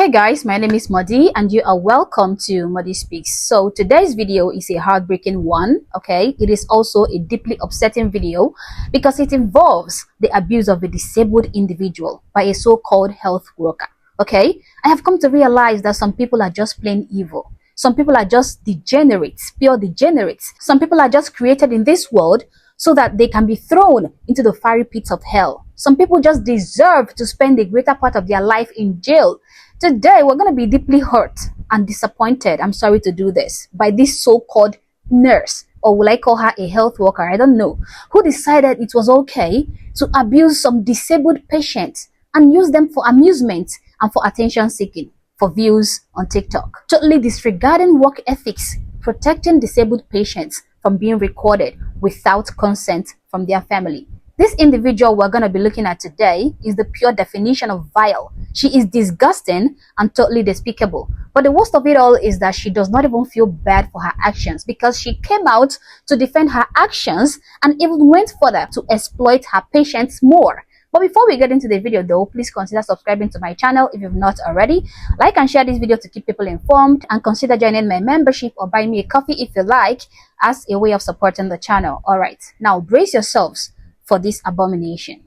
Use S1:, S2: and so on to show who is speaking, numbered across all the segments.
S1: Hey guys, my name is Madi and you are welcome to Madi Speaks. So today's video is a heartbreaking one, okay? It is also a deeply upsetting video because it involves the abuse of a disabled individual by a so-called health worker, okay? I have come to realize that some people are just plain evil. Some people are just degenerates, pure degenerates. Some people are just created in this world so that they can be thrown into the fiery pits of hell. Some people just deserve to spend the greater part of their life in jail. Today, we're going to be deeply hurt and disappointed, I'm sorry to do this, by this so-called nurse, or will I call her a health worker, I don't know, who decided it was okay to abuse some disabled patients and use them for amusement and for attention seeking, for views on TikTok. Totally disregarding work ethics, protecting disabled patients from being recorded without consent from their family. This individual we're going to be looking at today is the pure definition of vile. She is disgusting and totally despicable. But the worst of it all is that she does not even feel bad for her actions because she came out to defend her actions and even went further to exploit her patients more. But before we get into the video though, please consider subscribing to my channel if you've not already. Like and share this video to keep people informed, and consider joining my membership or buy me a coffee if you like, as a way of supporting the channel. Alright, now brace yourselves for this abomination.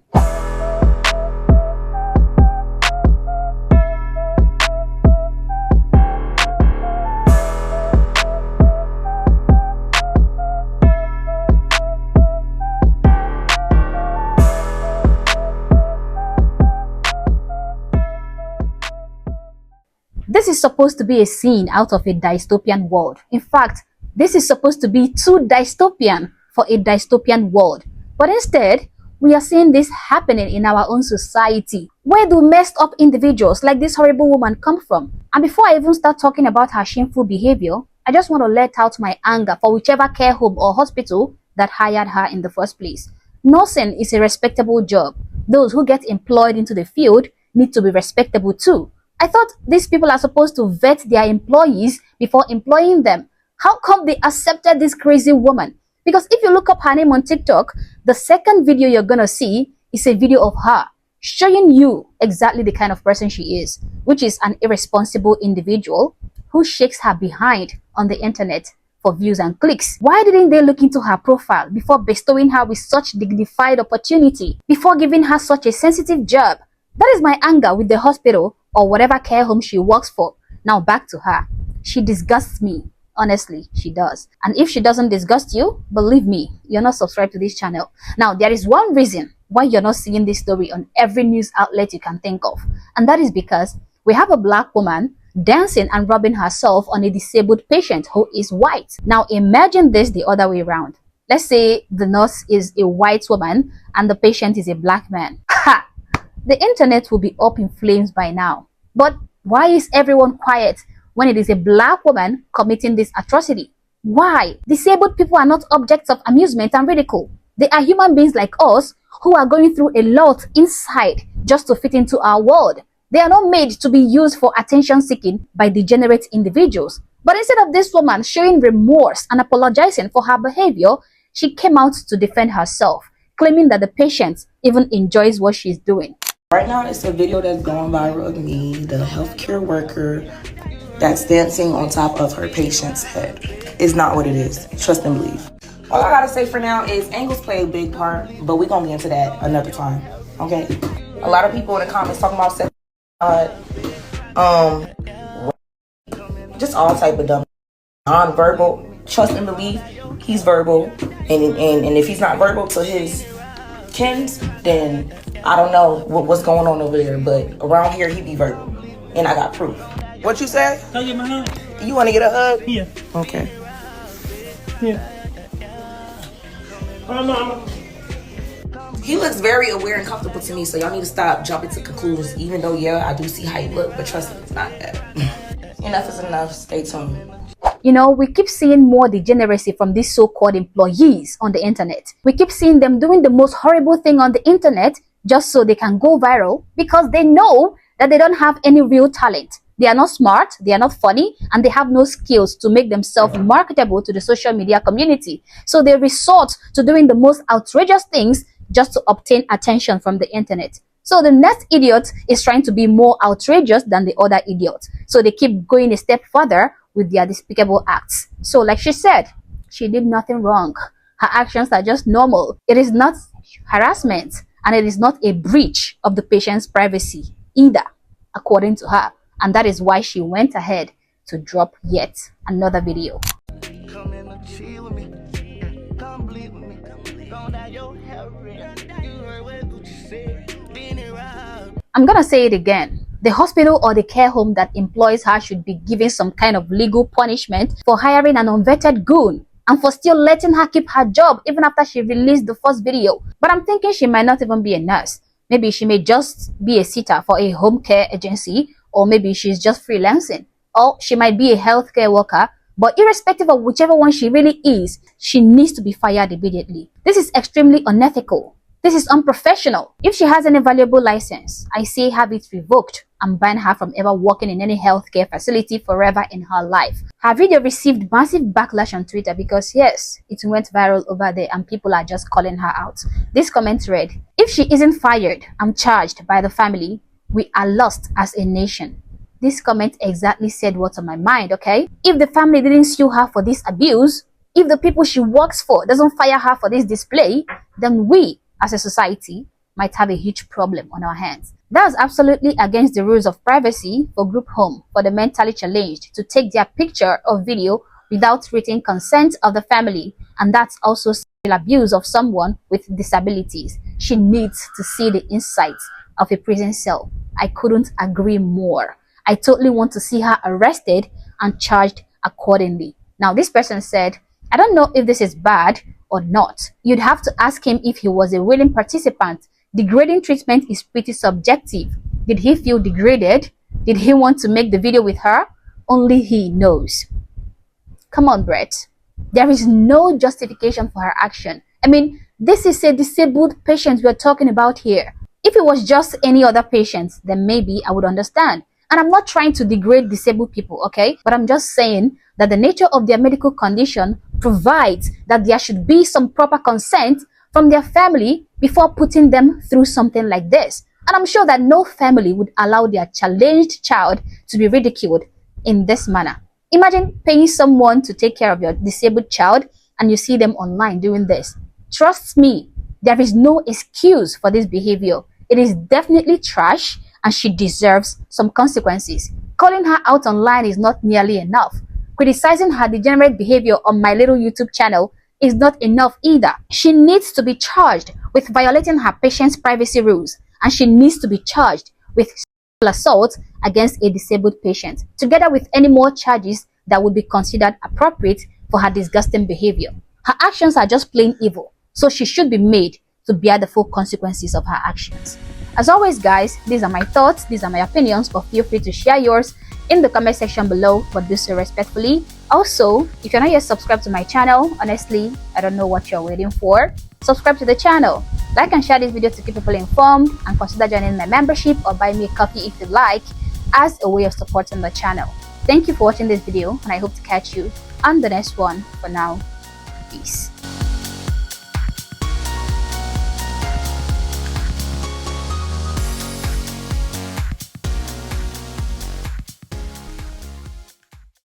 S1: This is supposed to be a scene out of a dystopian world. In fact, this is supposed to be too dystopian for a dystopian world. But instead, we are seeing this happening in our own society. Where do messed up individuals like this horrible woman come from? And before I even start talking about her shameful behavior, I just want to let out my anger for whichever care home or hospital that hired her in the first place. Nursing is a respectable job. Those who get employed into the field need to be respectable too. I thought these people are supposed to vet their employees before employing them. How come they accepted this crazy woman? Because if you look up her name on TikTok, the second video you're gonna see is a video of her showing you exactly the kind of person she is, which is an irresponsible individual who shakes her behind on the internet for views and clicks. Why didn't they look into her profile before bestowing her with such dignified opportunity, before giving her such a sensitive job? That is my anger with the hospital or whatever care home she works for. Now back to her. She disgusts me. Honestly, she does. And if she doesn't disgust you, believe me, you're not subscribed to this channel. Now, there is one reason why you're not seeing this story on every news outlet you can think of. And that is because we have a black woman dancing and rubbing herself on a disabled patient who is white. Now, imagine this the other way around. Let's say the nurse is a white woman and the patient is a black man. Ha! The internet will be up in flames by now. But why is everyone quiet when it is a black woman committing this atrocity? Why? Disabled people are not objects of amusement and ridicule. They are human beings like us who are going through a lot inside just to fit into our world. They are not made to be used for attention seeking by degenerate individuals. But instead of this woman showing remorse and apologizing for her behavior, she came out to defend herself, claiming that the patient even enjoys what she's doing.
S2: Right now, it's a video that's going viral of me, the healthcare worker that's dancing on top of her patient's head. It's not what it is. Trust and believe. All I gotta say for now is angles play a big part, but we're gonna get into that another time, okay? A lot of people in the comments talking about sex, just all type of dumb, non-verbal. Trust and believe, he's verbal, and if he's not verbal to his kins, then I don't know what's going on over there, but around here he be verbal, and I got proof. What you say?
S3: Can I get my hug?
S2: You want to get a hug?
S3: Yeah.
S2: Okay.
S3: Yeah. Oh, no.
S2: He looks very aware and comfortable to me, so y'all need to stop jumping to conclusions, even though, yeah, I do see how he look, but trust me, it's not that. Enough is enough. Stay tuned.
S1: You know, we keep seeing more degeneracy from these so-called employees on the internet. We keep seeing them doing the most horrible thing on the internet just so they can go viral because they know that they don't have any real talent. They are not smart, they are not funny, and they have no skills to make themselves marketable to the social media community. So they resort to doing the most outrageous things just to obtain attention from the internet. So the next idiot is trying to be more outrageous than the other idiot. So they keep going a step further with their despicable acts. So like she said, she did nothing wrong. Her actions are just normal. It is not harassment, and it is not a breach of the patient's privacy either, according to her. And that is why she went ahead to drop yet another video. I'm gonna say it again. The hospital or the care home that employs her should be given some kind of legal punishment for hiring an unvetted goon and for still letting her keep her job even after she released the first video. But I'm thinking she might not even be a nurse. Maybe she may just be a sitter for a home care agency, or maybe she's just freelancing, or she might be a healthcare worker. But irrespective of whichever one she really is, she needs to be fired immediately. This is extremely unethical. This is unprofessional. If she has any valuable license, I say have it revoked and ban her from ever working in any healthcare facility forever in her life. Her video received massive backlash on Twitter because yes, it went viral over there and people are just calling her out. This comment read, "If she isn't fired and charged by the family, we are lost as a nation." This comment exactly said what's on my mind, okay? If the family didn't sue her for this abuse, if the people she works for doesn't fire her for this display, then we, as a society, might have a huge problem on our hands. That's absolutely against the rules of privacy for group home for the mentally challenged to take their picture or video without written consent of the family, and that's also sexual abuse of someone with disabilities. She needs to see the insides of a prison cell. I couldn't agree more. I totally want to see her arrested and charged accordingly. Now, this person said, "I don't know if this is bad or not. You'd have to ask him if he was a willing participant. Degrading treatment is pretty subjective. Did he feel degraded? Did he want to make the video with her? Only he knows." Come on, Brett. There is no justification for her action. I mean, this is a disabled patient we're talking about here. If it was just any other patient, then maybe I would understand. And I'm not trying to degrade disabled people, okay? But I'm just saying that the nature of their medical condition provides that there should be some proper consent from their family before putting them through something like this. And I'm sure that no family would allow their challenged child to be ridiculed in this manner. Imagine paying someone to take care of your disabled child and you see them online doing this. Trust me, there is no excuse for this behavior. It is definitely trash and she deserves some consequences. Calling her out online is not nearly enough. Criticizing her degenerate behavior on my little YouTube channel is not enough either. She needs to be charged with violating her patient's privacy rules, and she needs to be charged with sexual assault against a disabled patient, together with any more charges that would be considered appropriate for her disgusting behavior. Her actions are just plain evil, so she should be made to bear the full consequences of her actions. As always, guys, these are my thoughts, these are my opinions, but feel free to share yours in the comment section below, but do so respectfully. Also, if you're not yet subscribed to my channel, honestly, I don't know what you're waiting for. Subscribe to the channel, like and share this video to keep people informed, and consider joining my membership or buy me a coffee if you like, as a way of supporting the channel. Thank you for watching this video, and I hope to catch you on the next one. For now, peace.